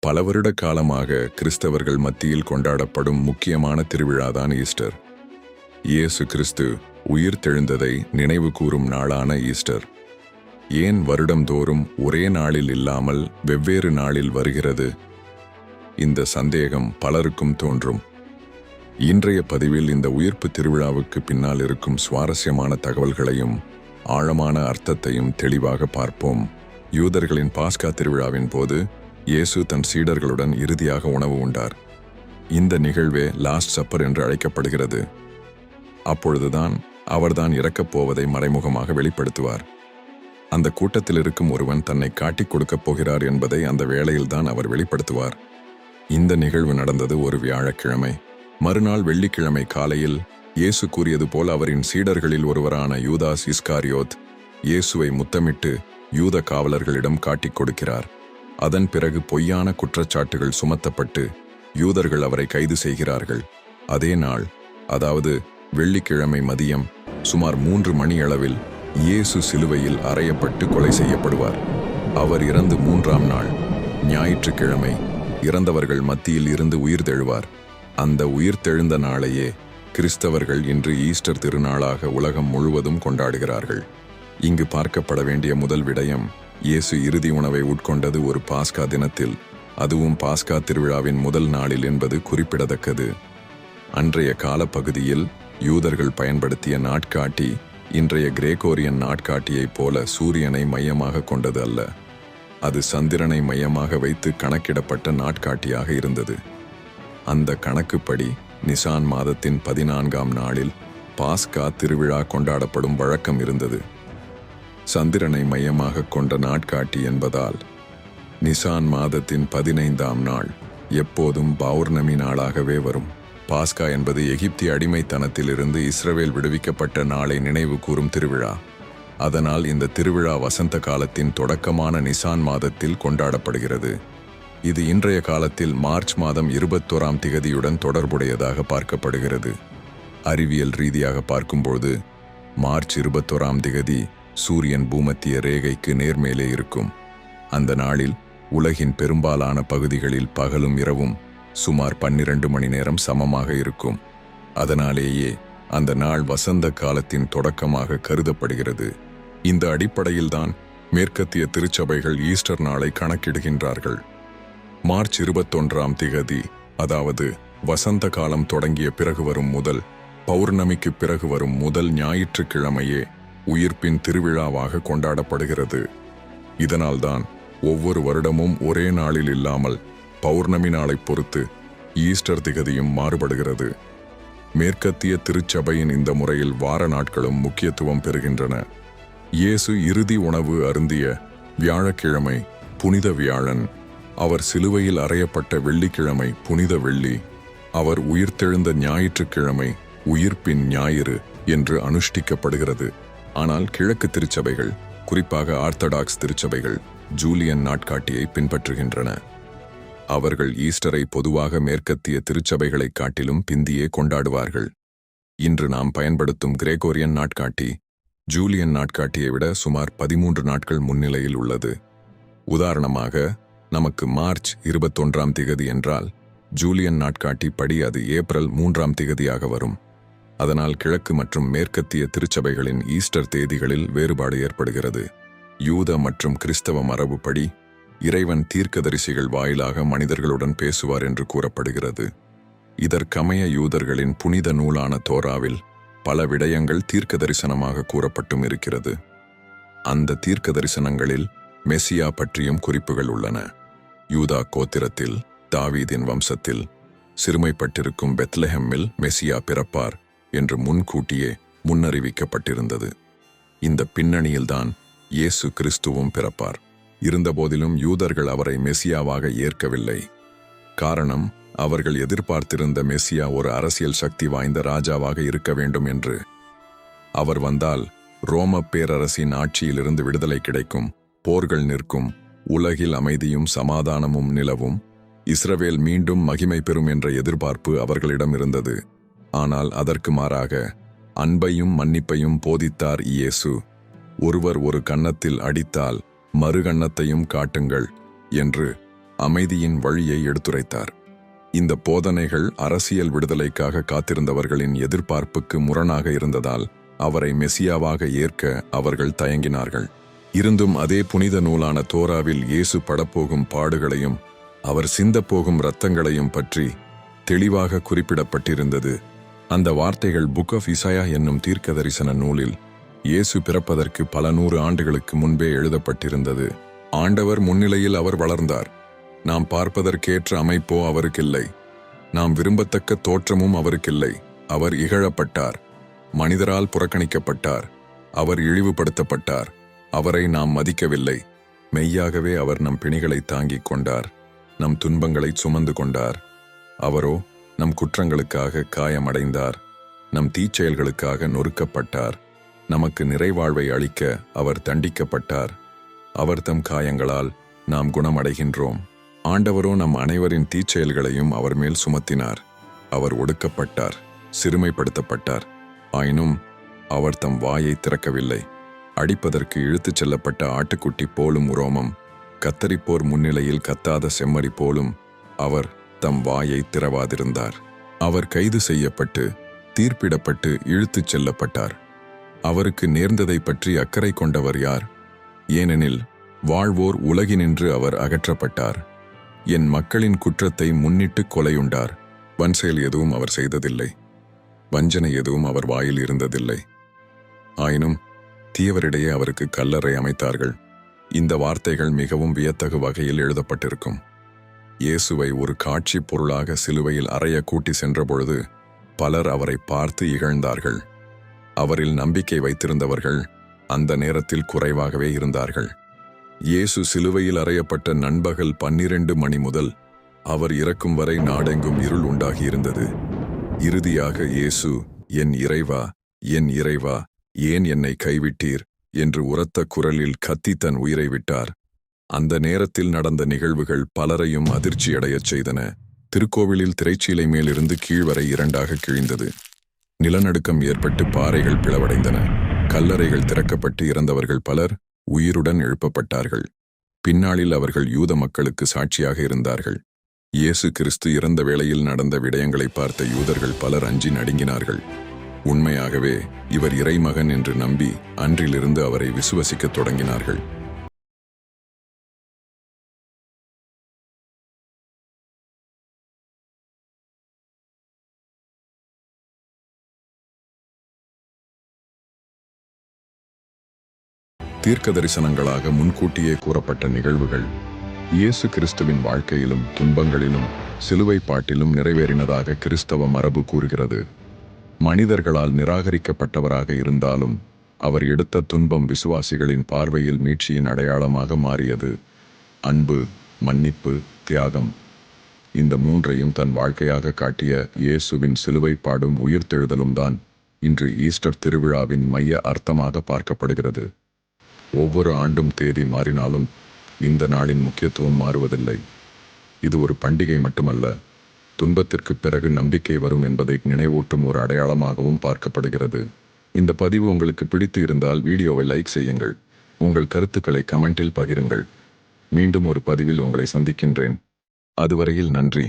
பல வருட காலமாக கிறிஸ்தவர்கள் மத்தியில் கொண்டாடப்படும் முக்கியமான திருவிழாதான் ஈஸ்டர். இயேசு கிறிஸ்து உயிர் தெழுந்ததை நினைவு கூறும் நாளான ஈஸ்டர் ஏன் வருடந்தோறும் ஒரே நாளில் இல்லாமல் வெவ்வேறு நாளில் வருகிறது? இந்த சந்தேகம் பலருக்கும் தோன்றும். இன்றைய பதிவில் இந்த உயிர்ப்பு திருவிழாவுக்கு பின்னால் இருக்கும் சுவாரஸ்யமான தகவல்களையும் ஆழமான அர்த்தத்தையும் தெளிவாக பார்ப்போம். யூதர்களின் பாஸ்கா திருவிழாவின் போது இயேசு தன் சீடர்களுடன் இறுதியாக உணவு உண்டார். இந்த நிகழ்வே லாஸ்ட் சப்பர் என்று அழைக்கப்படுகிறது. அப்பொழுதுதான் அவர்தான் இறக்கப் போவதை மறைமுகமாக வெளிப்படுத்துவார். அந்த கூட்டத்தில் இருக்கும் ஒருவன் தன்னை காட்டிக் கொடுக்கப் போகிறார் என்பதை அந்த வேளையில்தான் அவர் வெளிப்படுத்துவார். இந்த நிகழ்வு நடந்தது ஒரு வியாழக்கிழமை. மறுநாள் வெள்ளிக்கிழமை காலையில் இயேசு கூறியது போல் அவரின் சீடர்களில் ஒருவரான யூதாஸ் இஸ்காரியோத் இயேசுவை முத்தமிட்டு யூத காவலர்களிடம் காட்டிக் கொடுக்கிறார். அதன் பிறகு பொய்யான குற்றச்சாட்டுகள் சுமத்தப்பட்டு யூதர்கள் அவரை கைது செய்கிறார்கள். அதே நாள், அதாவது வெள்ளிக்கிழமை மதியம் சுமார் 3 மணி அளவில் இயேசு சிலுவையில் அறையப்பட்டு கொலை செய்யப்படுவார். அவர் இறந்து 3ஆம் நாள் ஞாயிற்றுக்கிழமை இறந்தவர்கள் மத்தியில் இருந்து உயிர்த்தெழுவார். அந்த உயிர்த்தெழுந்த நாளையே கிறிஸ்தவர்கள் இன்று ஈஸ்டர் திருநாளாக உலகம் முழுவதும் கொண்டாடுகிறார்கள். இங்கு பார்க்கப்பட வேண்டிய முதல் விடயம், இயேசு இறுதி உணவை உட்கொண்டது ஒரு பாஸ்கா தினத்தில், அதுவும் பாஸ்கா திருவிழாவின் முதல் நாளில் என்பது குறிப்பிடத்தக்கது. அன்றைய காலப்பகுதியில் யூதர்கள் பயன்படுத்திய நாட்காட்டி இன்றைய கிரேகோரியன் நாட்காட்டியைப் போல சூரியனை மையமாக கொண்டது அல்ல. அது சந்திரனை மையமாக வைத்து கணக்கிடப்பட்ட நாட்காட்டியாக இருந்தது. அந்த கணக்குப்படி நிசான் மாதத்தின் 14ஆம் நாளில் பாஸ்கா திருவிழா கொண்டாடப்படும் வழக்கம் இருந்தது. சந்திரனை மையமாக கொண்ட நாட்காட்டி என்பதால் நிசான் மாதத்தின் 15ஆம் நாள் எப்போதும் பௌர்ணமி நாளாகவே வரும். பாஸ்கா என்பது எகிப்திய அடிமைத்தனத்திலிருந்து இஸ்ரவேல் விடுவிக்கப்பட்ட நாளை நினைவு கூறும் திருவிழா. அதனால் இந்த திருவிழா வசந்த காலத்தின் தொடக்கமான நிசான் மாதத்தில் கொண்டாடப்படுகிறது. இது இன்றைய காலத்தில் மார்ச் மாதம் 21ஆம் திகதியுடன் தொடர்புடையதாக பார்க்கப்படுகிறது. அறிவியல் ரீதியாக பார்க்கும்போது மார்ச் 21ஆம் திகதி சூரியன் பூமத்திய ரேகைக்கு நேர்மேலே இருக்கும். அந்த நாளில் உலகின் பெரும்பாலான பகுதிகளில் பகலும் இரவும் சுமார் 12 மணி நேரம் சமமாக இருக்கும். அதனாலேயே அந்த நாள் வசந்த காலத்தின் தொடக்கமாக கருதப்படுகிறது. இந்த அடிப்படையில்தான் மேற்கத்திய திருச்சபைகள் ஈஸ்டர் நாளை கணக்கிடுகின்றார்கள். மார்ச் 21ஆம் திகதி, அதாவது வசந்த காலம் தொடங்கிய பிறகு வரும் முதல் பௌர்ணமிக்கு பிறகு வரும் முதல் ஞாயிற்றுக்கிழமையே உயிர்ப்பின் திருவிழாவாக கொண்டாடப்படுகிறது. இதனால்தான் ஒவ்வொரு வருடமும் ஒரே நாளில் இல்லாமல் பௌர்ணமி நாளை பொறுத்து ஈஸ்டர் திகதியும் மாறுபடுகிறது. மேற்கத்திய திருச்சபையின் இந்த முறையில் வார நாட்களும் முக்கியத்துவம் பெறுகின்றன. இயேசு இறுதி உணவு அருந்திய வியாழக்கிழமை புனித வியாழன், அவர் சிலுவையில் அறையப்பட்ட வெள்ளிக்கிழமை புனித வெள்ளி, அவர் உயிர்த்தெழுந்த ஞாயிற்றுக்கிழமை உயிர்ப்பின் ஞாயிறு என்று அனுஷ்டிக்கப்படுகிறது. ஆனால் கிழக்கு திருச்சபைகள், குறிப்பாக ஆர்த்தடாக்ஸ் திருச்சபைகள், ஜூலியன் நாட்காட்டியை பின்பற்றுகின்றன. அவர்கள் ஈஸ்டரை பொதுவாக மேற்கத்திய திருச்சபைகளைக் காட்டிலும் பிந்தியே கொண்டாடுவார்கள். இன்று நாம் பயன்படுத்தும் கிரேகோரியன் நாட்காட்டி ஜூலியன் நாட்காட்டியை விட சுமார் 13 நாட்கள் முன்னிலையில் உள்ளது. உதாரணமாக, நமக்கு மார்ச் 21ஆம் திகதி என்றால் ஜூலியன் நாட்காட்டி படி அது ஏப்ரல் 3ஆம் திகதியாக வரும். அதனால் கிழக்கு மற்றும் மேற்கத்திய திருச்சபைகளின் ஈஸ்டர் தேதிகளில் வேறுபாடு ஏற்படுகிறது. யூத மற்றும் கிறிஸ்தவ மரபுப்படி இறைவன் தீர்க்கதரிசிகள் வாயிலாக மனிதர்களுடன் பேசுவார் என்று கூறப்படுகிறது. இதற்கமைய யூதர்களின் புனித நூலான தோராவில் பல விடயங்கள் தீர்க்க தரிசனமாக கூறப்பட்டும் இருக்கிறது. அந்த தீர்க்க தரிசனங்களில் மெசியா பற்றியும் குறிப்புகள் உள்ளன. யூதா கோத்திரத்தில் தாவீதின் வம்சத்தில் சிறுமைப்பட்டிருக்கும் பெத்லெஹெம்மில் மெசியா பிறப்பார் என்று முன்கூட்டியே முன்னறிவிக்கப்பட்டிருந்தது. இந்த பின்னணியில்தான் இயேசு கிறிஸ்துவும் பிறப்பார். இருந்தபோதிலும் யூதர்கள் அவரை மெசியாவாக ஏற்கவில்லை. காரணம், அவர்கள் எதிர்பார்த்திருந்த மெசியா ஒரு அரசியல் சக்தி வாய்ந்த ராஜாவாக இருக்க வேண்டும் என்று. அவர் வந்தால் ரோம பேரரசின் ஆட்சியிலிருந்து விடுதலை கிடைக்கும், போர்கள் நிற்கும், உலகில் அமைதியும் சமாதானமும் நிலவும், இஸ்ரவேல் மீண்டும் மகிமை பெறும் என்ற எதிர்பார்ப்பு அவர்களிடம் இருந்தது. ஆனால் அதற்கு மாறாக அன்பையும் மன்னிப்பையும் போதித்தார் இயேசு. ஒருவர் ஒரு கன்னத்தில் அடித்தால் மறு கன்னத்தையும் காட்டுங்கள் என்று அமைதியின் வழியை எடுத்துரைத்தார். இந்த போதனைகள் அரசியல் விடுதலைக்காக காத்திருந்தவர்களின் எதிர்பார்ப்புக்கு முரணாக இருந்ததால் அவரை மெசியாவாக ஏற்க அவர்கள் தயங்கினார்கள். இருந்தும் அதே புனித நூலான தோராவில் இயேசு படப்போகும் பாடுகளையும் அவர் சிந்தப்போகும் இரத்தங்களையும் பற்றி தெளிவாக குறிப்பிடப்பட்டிருந்தது. அந்த வார்த்தைகள் புக் ஆஃப் இசாயா என்னும் தீர்க்கதரிசன நூலில் இயேசு பிறப்பதற்கு பல 100 ஆண்டுகளுக்கு முன்பே எழுதப்பட்டிருந்தது. ஆண்டவர் முன்னிலையில் அவர் வளர்ந்தார். நாம் பார்ப்பதற்கேற்ற அமைப்போ அவருக்கில்லை. நாம் விரும்பத்தக்க தோற்றமும் அவருக்கில்லை. அவர் இகழப்பட்டார், மனிதரால் புறக்கணிக்கப்பட்டார், அவர் இழிவுபடுத்தப்பட்டார். அவரை நாம் மதிக்கவில்லை. மெய்யாகவே அவர் நம் பிணிகளை தாங்கிக் கொண்டார், நம் துன்பங்களை சுமந்து கொண்டார். அவரோ நம் குற்றங்களுக்காக காயமடைந்தார், நம் தீச்செயல்களுக்காக நொறுக்கப்பட்டார். நமக்கு நிறைவாழ்வை அளிக்க அவர் தண்டிக்கப்பட்டார். அவர் தம் காயங்களால் நாம் குணமடைகின்றோம். ஆண்டவரோ நம் அனைவரின் தீச்செயல்களையும் அவர் மேல் சுமத்தினார். அவர் ஒடுக்கப்பட்டார், சிறுமைப்படுத்தப்பட்டார். ஆயினும் அவர் தம் வாயை திறக்கவில்லை. அடிப்பதற்கு இழுத்துச் செல்லப்பட்ட ஆட்டுக்குட்டி போலும் உரோமம், கத்தரிப்போர் முன்னிலையில் கத்தாத செம்மறி போலும் அவர் தம் வாயை திறவாதிருந்தார். அவர் கைது செய்யப்பட்டு தீர்ப்பிடப்பட்டு இழுத்துச் செல்லப்பட்டார். அவருக்கு நேர்ந்ததை பற்றி அக்கறை கொண்டவர் யார்? ஏனெனில் வாழ்வோர் உலகினின்று அவர் அகற்றப்பட்டார். என் மக்களின் குற்றத்தை முன்னிட்டு கொலையுண்டார். வன்செயல் எதுவும் அவர் செய்ததில்லை, வஞ்சனை எதுவும் அவர் வாயில் இருந்ததில்லை. ஆயினும் தீயவரிடையே அவருக்கு கல்லறை அமைத்தார்கள். இந்த வார்த்தைகள் மிகவும் வியத்தகு வகையில் எழுதப்பட்டிருக்கும். இயேசுவை ஒரு காட்சி பொருளாக சிலுவையில் அறைய கூட்டி சென்றபொழுது பலர் அவரை பார்த்து இகழ்ந்தார்கள். அவரில் நம்பிக்கை வைத்திருந்தவர்கள் அந்த நேரத்தில் குறைவாகவே இருந்தார்கள். இயேசு சிலுவையில் அறையப்பட்ட நண்பகல் 12 மணி முதல் அவர் இறக்கும் வரை நாடெங்கும் இருள் உண்டாகியிருந்தது. இறுதியாக இயேசு, என் இறைவா, என் இறைவா, ஏன் என்னை கைவிட்டீர் என்று உரத்த குரலில் கத்தி தன் உயிரை விட்டார். அந்த நேரத்தில் நடந்த நிகழ்வுகள் பலரையும் அதிர்ச்சியடையச் செய்தன. திருக்கோவிலில் திரைச்சீலை மேலிருந்து கீழ்வரை 2ஆக கிழிந்தது. நிலநடுக்கம் ஏற்பட்டு பாறைகள் பிளவடைந்தன. கல்லறைகள் திறக்கப்பட்டு இறந்தவர்கள் பலர் உயிருடன் எழுப்பப்பட்டார்கள். பின்னாளில் அவர்கள் யூத மக்களுக்கு சாட்சியாக இருந்தார்கள். இயேசு கிறிஸ்து இறந்த வேளையில் நடந்த விடயங்களை பார்த்த யூதர்கள் பலர் அஞ்சி நடுங்கினார்கள். உண்மையாகவே இவர் இறைமகன் என்று நம்பி அன்றிலிருந்து அவரை விசுவசிக்கத் தொடங்கினார்கள். தீர்க்க தரிசனங்களாக முன்கூட்டியே கூறப்பட்ட நிகழ்வுகள் இயேசு கிறிஸ்துவின் வாழ்க்கையிலும் துன்பங்களிலும் சிலுவை பாட்டிலும் நிறைவேறினதாக கிறிஸ்தவ மரபு கூறுகிறது. மனிதர்களால் நிராகரிக்கப்பட்டவராக இருந்தாலும் அவர் எடுத்த துன்பம் விசுவாசிகளின் பார்வையில் மீட்சியின் அடையாளமாக மாறியது. அன்பு, மன்னிப்பு, தியாகம், இந்த 3ஐயும் தன் வாழ்க்கையாக காட்டிய இயேசுவின் சிலுவை பாடும் உயிர்த்தெழுதலும் தான் இன்று ஈஸ்டர் திருவிழாவின் மைய அர்த்தமாக பார்க்கப்படுகிறது. ஒவ்வொரு ஆண்டும் தேதி மாறினாலும் இந்த நாளின் முக்கியத்துவம் மாறுவதில்லை. இது ஒரு பண்டிகை மட்டுமல்ல, துன்பத்திற்கு பிறகு நம்பிக்கை வரும் என்பதை நினைவூட்டும் ஒரு அடையாளமாகவும் பார்க்கப்படுகிறது. இந்த பதிவு உங்களுக்கு பிடித்து இருந்தால் வீடியோவை லைக் செய்யுங்கள். உங்கள் கருத்துக்களை கமெண்டில் பகிருங்கள். மீண்டும் ஒரு பதிவில் உங்களை சந்திக்கின்றேன். அதுவரையில் நன்றி.